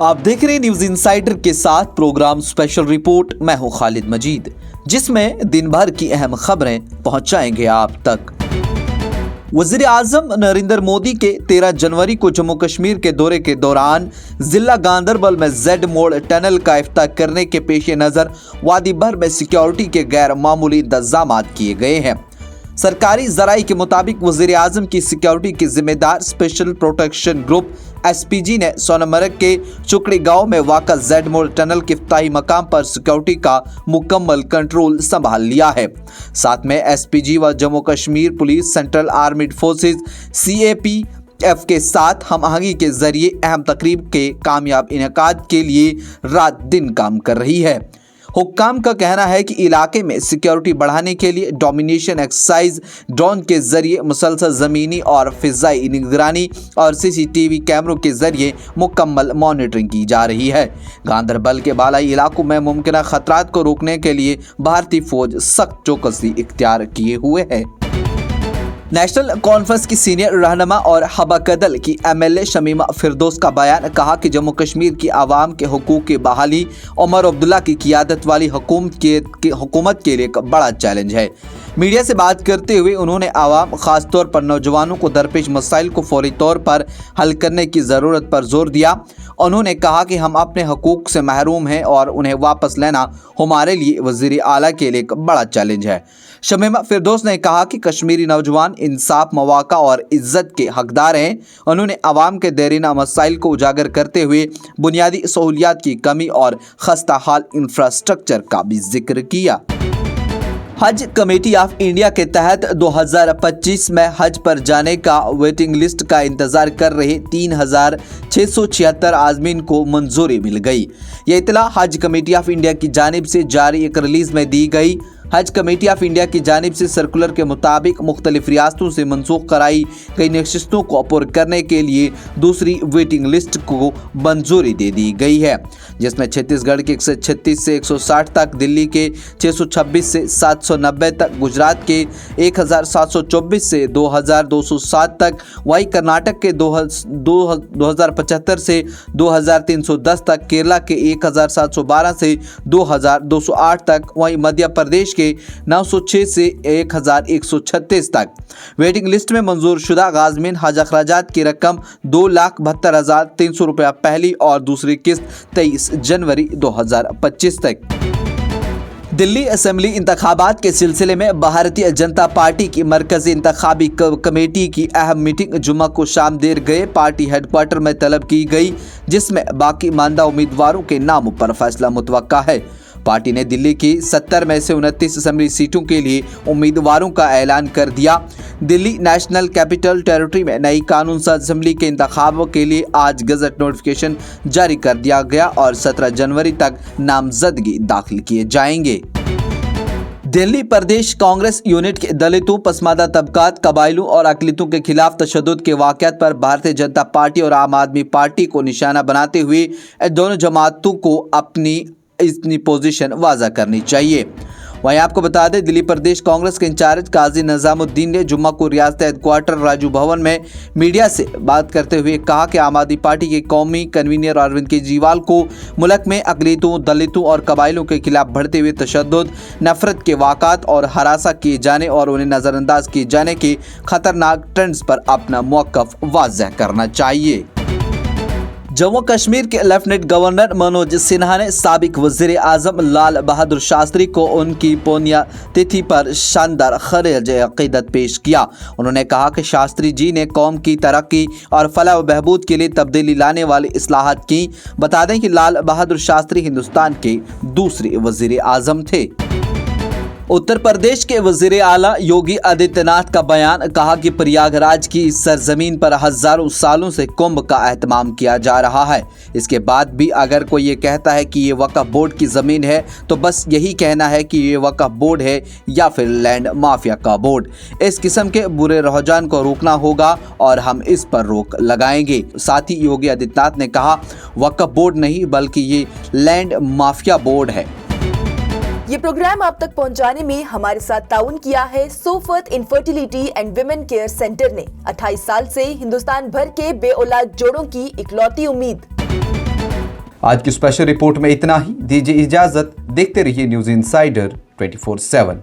आप देख रहे हैं न्यूज इनसाइडर के साथ प्रोग्राम स्पेशल रिपोर्ट। मैं हूं खालिद मजीद, जिसमें दिन भर की अहम खबरें पहुंचाएंगे आप तक। वज़ीर आज़म नरेंद्र मोदी के 13 जनवरी को जम्मू कश्मीर के दौरे के दौरान जिला गांदरबल में जेड मोड़ टनल का इफ्ताह करने के पेश नज़र वादी भर में सिक्योरिटी के गैर मामूली इंतजाम किए गए हैं। सरकारी ज़राई के मुताबिक वज़ीर आज़म की सिक्योरिटी के जिम्मेदार स्पेशल प्रोटेक्शन ग्रुप SPG ने सोनमर्ग के चुकड़ी गांव में वाक़ा जेड मोड़ टनल के इफ्ताही मकाम पर सिक्योरिटी का मुकम्मल कंट्रोल संभाल लिया है। साथ में SPG व Jammu Kashmir police, central armed forces CAPF के साथ हम आहंगी के जरिए अहम तकरीब के कामयाब इनेकाद के लिए रात दिन काम कर रही है। हुक्काम का कहना है कि इलाके में सिक्योरिटी बढ़ाने के लिए डोमिनेशन एक्सरसाइज, ड्रोन के जरिए मुसलसल ज़मीनी और फिजाई निगरानी और CCTV कैमरों के जरिए मुकम्मल मॉनिटरिंग की जा रही है। गांदरबल के बालाई इलाकों में मुमकिन खतरात को रोकने के लिए भारतीय फौज सख्त चौकसी इख्तियार किए हुए है। नेशनल कॉन्फ्रेंस की सीनियर रहनुमा और हबाकदल की MLA शमीमा फिरदौस का बयान, कहा कि जम्मू कश्मीर की आवाम के हुकूक की बहाली उमर अब्दुल्ला की क़ियादत वाली हुकूमत के लिए एक बड़ा चैलेंज है। मीडिया से बात करते हुए उन्होंने आवाम, खास तौर पर नौजवानों को दरपेश मसाइल को फौरी तौर पर हल करने की ज़रूरत पर जोर दिया। उन्होंने कहा कि हम अपने हुकूक से महरूम हैं और उन्हें वापस लेना हमारे लिए वज़ीर आला के लिए एक बड़ा चैलेंज है। शमीमा फिरदौस ने कहा कि कश्मीरी नौजवान इंसाफ, मौका और इज्जत के हकदार हैं। उन्होंने आवाम के देरीना मसाइल को उजागर करते हुए बुनियादी सहूलियात की कमी और खस्ता हाल इंफ्रास्ट्रक्चर का भी जिक्र किया। हज कमेटी ऑफ इंडिया के तहत 2025 में हज पर जाने का वेटिंग लिस्ट का इंतजार कर रहे 3676 आज़मीन को मंजूरी मिल गई। यह इतला हज कमेटी ऑफ इंडिया की जानिब से जारी एक रिलीज में दी गई। हज कमेटी ऑफ इंडिया की जानिब से सर्कुलर के मुताबिक मुख्तलिफ रियासतों से मनसूख कराई गई नशिस्तों को अपुर करने के लिए दूसरी वेटिंग लिस्ट को मंजूरी दे दी गई है, जिसमें छत्तीसगढ़ के 136 से 160 तक, दिल्ली के 626 से 790 तक, गुजरात के 1724 से 2207 तक, वहीं कर्नाटक के 2075 से 2310 तक, केरला के 1712 से 2208 तक, वहीं मध्य प्रदेश 906 से 1136 तक। वेटिंग लिस्ट में मंजूर शुदा गाज़मीन हज अखराजात की रकम 2,72,300 रुपया पहली और दूसरी किस्त 23 जनवरी 2025 तक। दिल्ली असेंबली इंतखाबात के सिलसिले में भारतीय जनता पार्टी की मरकजी इंतखाबी कमेटी की अहम मीटिंग जुम्मा को शाम देर गए पार्टी हेडक्वार्टर में तलब की गई, जिसमें बाकी मानदा उम्मीदवारों के नामों पर फैसला मुतवक्का है। पार्टी ने दिल्ली की 70 में से 29 असेंबली सीटों के लिए उम्मीदवारों का ऐलान कर दिया। दिल्ली नेशनल कैपिटल टेरिटरी में नई कानून साज असेंबली के इंतखाबों के लिए आज गजट नोटिफिकेशन जारी कर दिया गया और 17 जनवरी तक नामजदगी दाखिल किए जाएंगे। दिल्ली प्रदेश कांग्रेस यूनिट के दलितों, पसमानदा तबकात, कबाइलों और अकलियतों के खिलाफ तशद्दुद के वाक़यात पर भारतीय जनता पार्टी और आम आदमी पार्टी को निशाना बनाते हुए दोनों जमातों को अपनी पोजीशन वाज़ा करनी चाहिए। वहीं आपको बता दें, दिल्ली प्रदेश कांग्रेस के इंचार्ज काजी निजामुद्दीन ने जुम्मा को रियासत हेडक्वार्टर राजू भवन में मीडिया से बात करते हुए कहा कि आम आदमी पार्टी के कौमी कन्वीनर अरविंद केजरीवाल को मुल्क में अकलियतों, दलितों और कबाइलों के खिलाफ बढ़ते हुए तशद्दुद, नफरत के वाक़ात और हरासा किए जाने और उन्हें नज़रअंदाज किए जाने के खतरनाक ट्रेंड्स पर अपना मौक़िफ़ वाज़ह करना चाहिए। जम्मू कश्मीर के लेफ्टिनेंट गवर्नर मनोज सिन्हा ने साबिक वज़ीर आज़म लाल बहादुर शास्त्री को उनकी पुण्यतिथि पर शानदार खराज अक़ीदत पेश किया। उन्होंने कहा कि शास्त्री जी ने कौम की तरक्की और फलाह व बहबूद के लिए तब्दीली लाने वाली इस्लाहात की। बता दें कि लाल बहादुर शास्त्री हिंदुस्तान के दूसरे वज़ीर आज़म थे। उत्तर प्रदेश के वज़ीर आला योगी आदित्यनाथ का बयान, कहा कि प्रयागराज की इस सरजमीन पर हजारों सालों से कुंभ का एहतमाम किया जा रहा है। इसके बाद भी अगर कोई ये कहता है कि ये वक्फ बोर्ड की ज़मीन है तो बस यही कहना है कि ये वक्फ बोर्ड है या फिर लैंड माफिया का बोर्ड। इस किस्म के बुरे रुझान को रोकना होगा और हम इस पर रोक लगाएंगे। साथ ही योगी आदित्यनाथ ने कहा, वक्फ बोर्ड नहीं बल्कि ये लैंड माफिया बोर्ड है। ये प्रोग्राम आप तक पहुंचाने में हमारे साथ ताउन किया है Sofat infertility and women care centre ने। 28 साल से हिंदुस्तान भर के बेऔलाद जोड़ों की इकलौती उम्मीद। आज की स्पेशल रिपोर्ट में इतना ही। दीजिए इजाजत, देखते रहिए न्यूज़ इनसाइडर 24/7।